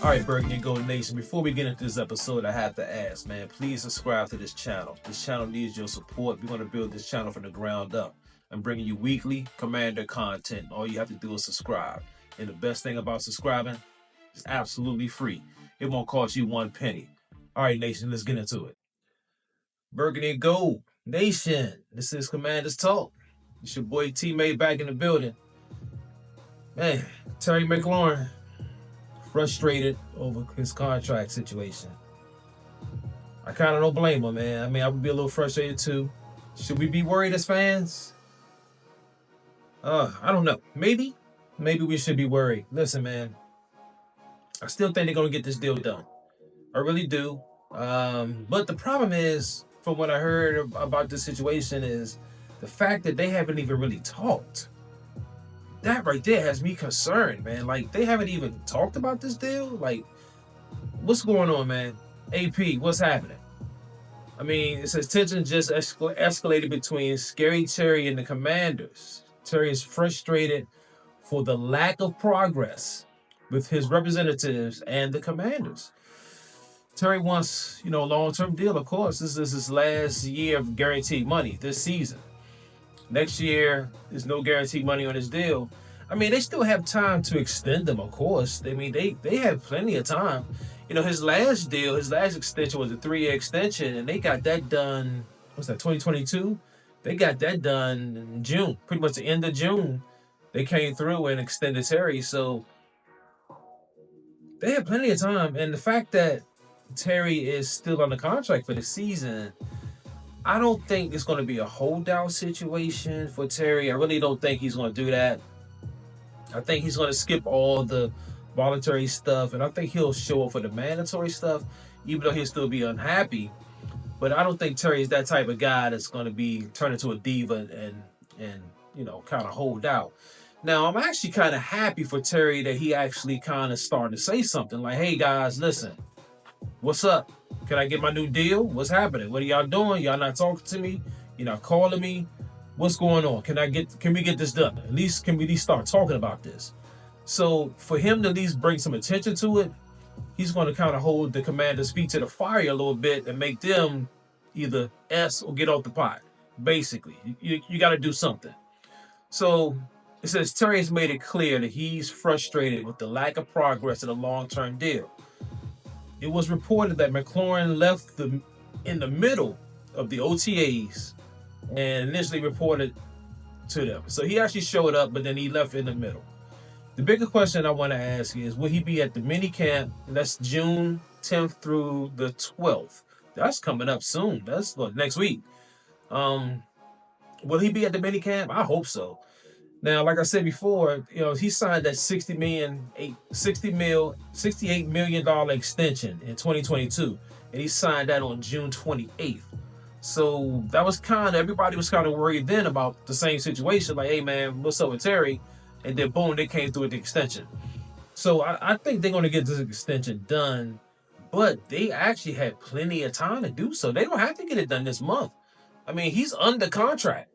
All right, Burgundy and Gold Nation, before we get into this episode, I have to ask, man, please subscribe to this channel. This channel needs your support. We're going to build this channel from the ground up. I'm bringing you weekly Commander content. All you have to do is subscribe. And the best thing about subscribing, it's absolutely free. It won't cost you one penny. All right, Nation, let's get into it. Burgundy and Gold Nation, this is Commanders Talk. It's your boy teammate back in the building. Man, Terry McLaurin, frustrated over his contract situation. I kind of don't blame him, man. I mean, I would be a little frustrated too. Should we be worried as fans? I don't know. Maybe we should be worried. Listen, man, I still think they're gonna get this deal done. I really do. But the problem is, from what I heard about this situation, is the fact that they haven't even really talked. That right there has me concerned, man. Like, they haven't even talked about this deal. Like, what's going on, man? AP, what's happening? I mean, it says tension just escalated between Scary Terry and the Commanders. Terry is frustrated for the lack of progress with his representatives and the Commanders. Terry wants, a long-term deal, of course. This is his last year of guaranteed money this season. Next year, there's no guaranteed money on his deal. I mean, they still have time to extend them, of course. I mean, they have plenty of time. His last deal, his last extension was a 3-year extension, and they got that done, what's that, 2022? They got that done in June, pretty much the end of June. They came through and extended Terry, so they have plenty of time. And the fact that Terry is still on the contract for the season, I don't think it's going to be a holdout situation for Terry. I really don't think he's going to do that. I think he's going to skip all the voluntary stuff, and I think he'll show up for the mandatory stuff, even though he'll still be unhappy. But I don't think Terry is that type of guy that's going to be turned into a diva and kind of hold out. Now, I'm actually kind of happy for Terry that he actually kind of started to say something like, hey, guys, listen, what's up? Can I get my new deal? What's happening? What are y'all doing? Y'all not talking to me? You're not calling me? What's going on? Can we get this done? At least can we at least start talking about this? So for him to at least bring some attention to it, he's going to kind of hold the Commanders' feet to the fire a little bit and make them either S or get off the pot. Basically, you got to do something. So it says Terry has made it clear that he's frustrated with the lack of progress in a long-term deal. It was reported that McLaurin left in the middle of the OTAs and initially reported to them. So he actually showed up, but then he left in the middle. The bigger question I want to ask is, will he be at the mini camp? And that's June 10th through the 12th. That's coming up soon. That's next week. Will he be at the mini camp? I hope so. Now, like I said before, he signed that $68 million extension in 2022, and he signed that on June 28th. So that was everybody was kind of worried then about the same situation. Like, hey, man, what's up with Terry? And then, boom, they came through with the extension. So I think they're going to get this extension done, but they actually had plenty of time to do so. They don't have to get it done this month. I mean, he's under contract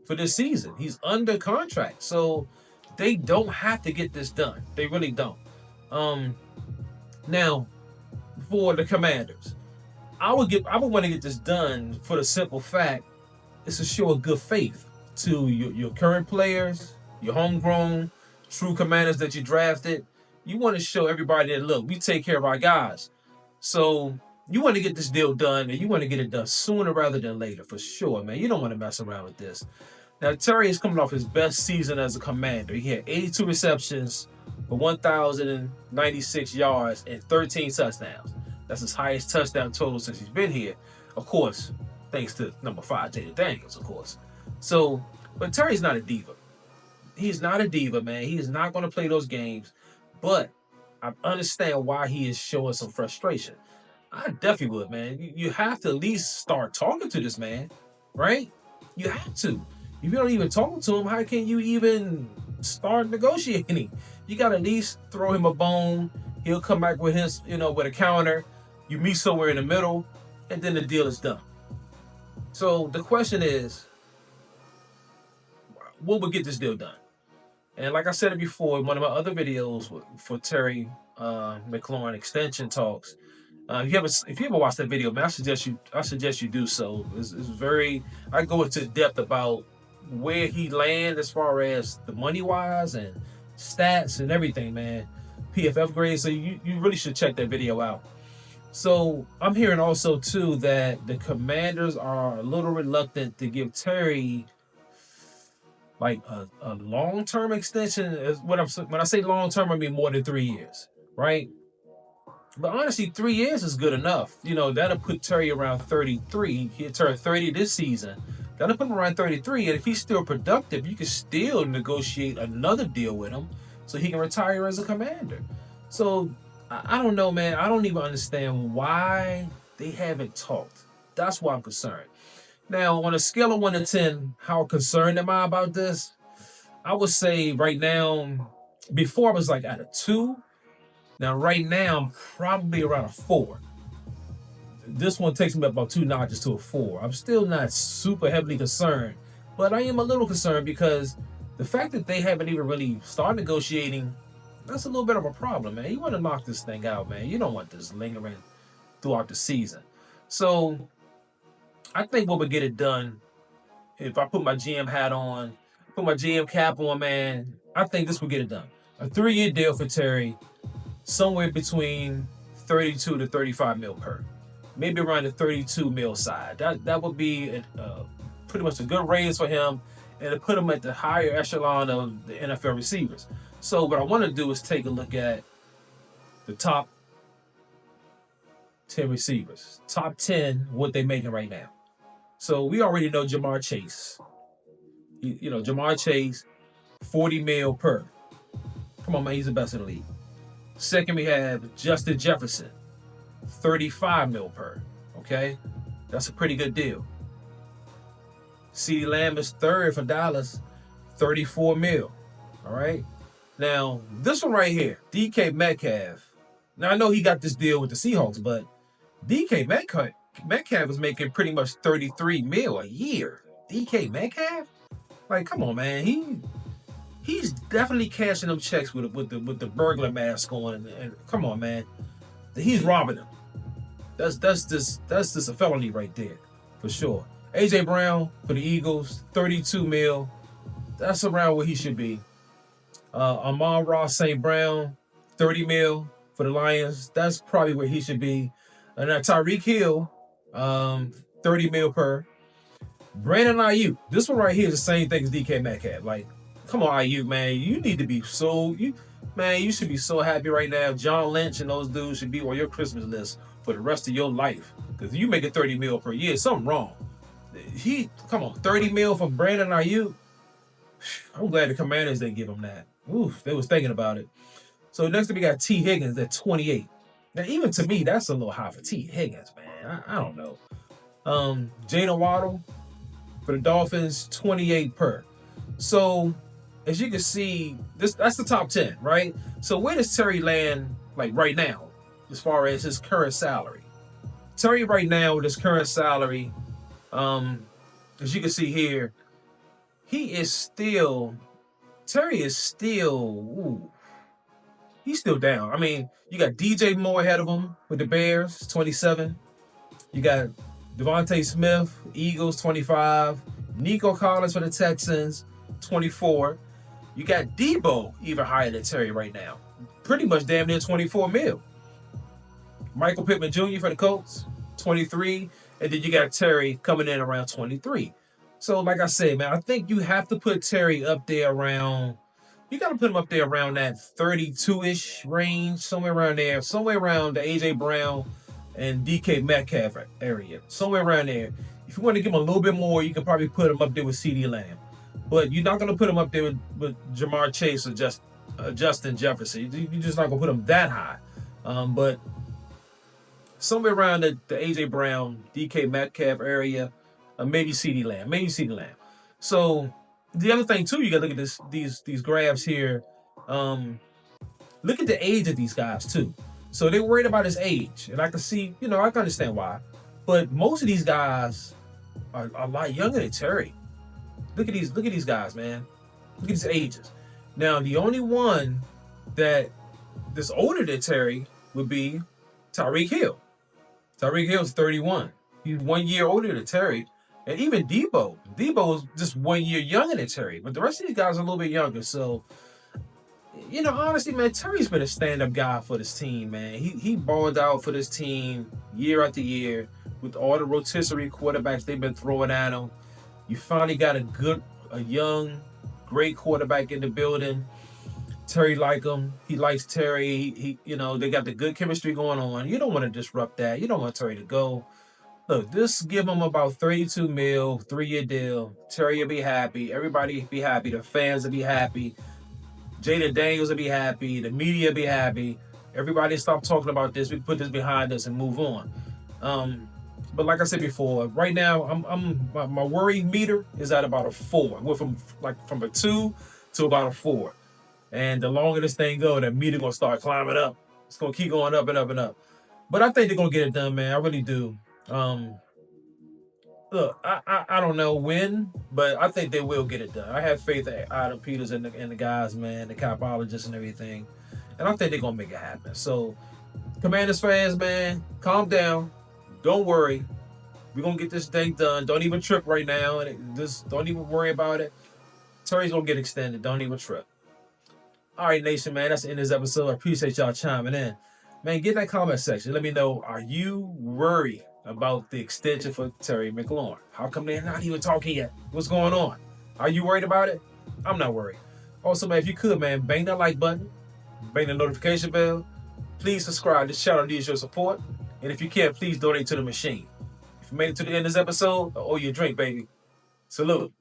for this season. He's under contract. So they don't have to get this done. They really don't. Now, for the Commanders, I would want to get this done for the simple fact it's to show a good faith to your current players, your homegrown, true Commanders that you drafted. You want to show everybody that, look, we take care of our guys. So you want to get this deal done, and you want to get it done sooner rather than later, for sure, man. You don't want to mess around with this. Now, Terry is coming off his best season as a Commander. He had 82 receptions for 1,096 yards and 13 touchdowns. That's his highest touchdown total since he's been here. Of course, thanks to number 5, Jaden Daniels, of course. So, but Terry's not a diva. He's not a diva, man. He is not going to play those games. But I understand why he is showing some frustration. I definitely would, man. You have to at least start talking to this man, right? You have to. If you don't even talk to him, how can you even start negotiating? You got to at least throw him a bone. He'll come back with his, with a counter. You meet somewhere in the middle, and then the deal is done. So the question is, what would get this deal done? And like I said it before in one of my other videos for Terry McLaurin extension talks, if you ever watch that video, man, I suggest you do so. It's very, I go into depth about where he land as far as the money wise and stats and everything, man. PFF grades. So you really should check that video out. So I'm hearing also too that the Commanders are a little reluctant to give Terry like a long-term extension. Is what when I say long-term, I mean more than 3 years, right? But honestly, 3 years is good enough. You know, that'll put Terry around 33. He'll turn 30 this season. That'll put him around 33. And if he's still productive, you can still negotiate another deal with him so he can retire as a Commander. So I don't know, man. I don't even understand why they haven't talked. That's why I'm concerned. Now, on a scale of 1 to 10, how concerned am I about this? I would say right now, before I was like at a 2. Now, right now, I'm probably around a 4. This one takes me about 2 notches to a 4. I'm still not super heavily concerned, but I am a little concerned because the fact that they haven't even really started negotiating, that's a little bit of a problem, man. You want to knock this thing out, man. You don't want this lingering throughout the season. So I think what would get it done, if I put my GM hat on, put my GM cap on, man, I think this would get it done. A 3-year deal for Terry, somewhere between 32 to 35 mil per, maybe around the 32 mil side. That would be pretty much a good raise for him, and to put him at the higher echelon of the NFL receivers. So what I want to do is take a look at the top 10 receivers, top 10, what they're making right now. So we already know Jamar Chase. You know, Jamar Chase, 40 mil per. Come on, man, he's the best in the league. Second, we have Justin Jefferson, 35 mil per. Okay, that's a pretty good deal. CeeDee Lamb is third for Dallas, 34 mil. All right. Now, this one right here, DK Metcalf. Now, I know he got this deal with the Seahawks, but DK Metcalf is making pretty much 33 mil a year. DK Metcalf? Like, come on, man. He's definitely cashing them checks with the burglar mask on, and come on, man, he's robbing them. That's just a felony right there, for sure. AJ Brown for the Eagles, 32 mil. That's around where he should be. Amon-Ra St. Brown, 30 mil for the Lions. That's probably where he should be. And now Tyreek Hill, 30 mil per. Brandon Ayuk. This one right here is the same thing as DK Metcalf. Like, come on, Ayuk, man. You need to be you should be so happy right now. John Lynch and those dudes should be on your Christmas list for the rest of your life. Because you making 30 mil per year, something wrong. Come on, 30 mil for Brandon Ayuk. I'm glad the Commanders didn't give him that. Oof, they was thinking about it. So next we got T. Higgins at 28. Now, even to me, that's a little high for T. Higgins, man. I don't know. Jalen Waddle for the Dolphins, 28 per. So, as you can see, that's the top 10, right? So where does Terry land, like, right now, as far as his current salary? Terry right now with his current salary, as you can see here, Terry is still, he's still down. I mean, you got DJ Moore ahead of him with the Bears, 27. You got Devontae Smith, Eagles, 25. Nico Collins for the Texans, 24. You got Debo even higher than Terry right now. Pretty much damn near 24 mil. Michael Pittman Jr. for the Colts, 23. And then you got Terry coming in around 23. So, like I said, man, I think you have to put Terry up there around, you got to put him up there around that 32-ish range, somewhere around there, somewhere around the A.J. Brown and DK Metcalf area, somewhere around there. If you want to give him a little bit more, you can probably put him up there with CeeDee Lamb. But you're not going to put him up there with Jamar Chase or Justin Jefferson. You're just not going to put him that high. But somewhere around the A.J. Brown, DK Metcalf area, maybe CeeDee Lamb. So the other thing, too, you got to look at these graphs here. Look at the age of these guys, too. So they're worried about his age. And I can see, I can understand why. But most of these guys are a lot younger than Terry. Look at these guys, man. Look at these ages. Now, the only one that's older than Terry would be Tyreek Hill. Tyreek Hill's 31. He's 1 year older than Terry. And even Debo. Debo is just 1 year younger than Terry. But the rest of these guys are a little bit younger. So, honestly, man, Terry's been a stand-up guy for this team, man. He balled out for this team year after year with all the rotisserie quarterbacks they've been throwing at him. You finally got a young, great quarterback in the building. Terry like him. He likes Terry. They got the good chemistry going on. You don't want to disrupt that. You don't want Terry to go. Look, just give him about 32 mil, 3-year deal. Terry will be happy. Everybody will be happy. The fans will be happy. Jaden Daniels will be happy. The media will be happy. Everybody stop talking about this. We put this behind us and move on. But like I said before, right now my worry meter is at about a 4. We're from a 2 to about a 4. And the longer this thing goes, that meter gonna start climbing up. It's gonna keep going up and up and up. But I think they're gonna get it done, man. I really do. Look, I don't know when, but I think they will get it done. I have faith in Adam Peters and the guys, man, the capologists and everything. And I think they're gonna make it happen. So, Commanders fans, man, calm down. Don't worry. We're gonna get this thing done. Don't even trip right now. And just don't even worry about it. Terry's gonna get extended. Don't even trip. All right, Nation, man, that's the end of this episode. I appreciate y'all chiming in. Man, get in that comment section. Let me know, are you worried about the extension for Terry McLaurin? How come they're not even talking yet? What's going on? Are you worried about it? I'm not worried. Also, man, if you could, man, bang that like button, bang the notification bell. Please subscribe. This channel needs your support. And if you can, please donate to the machine. If you made it to the end of this episode, I owe you a drink, baby. Salute.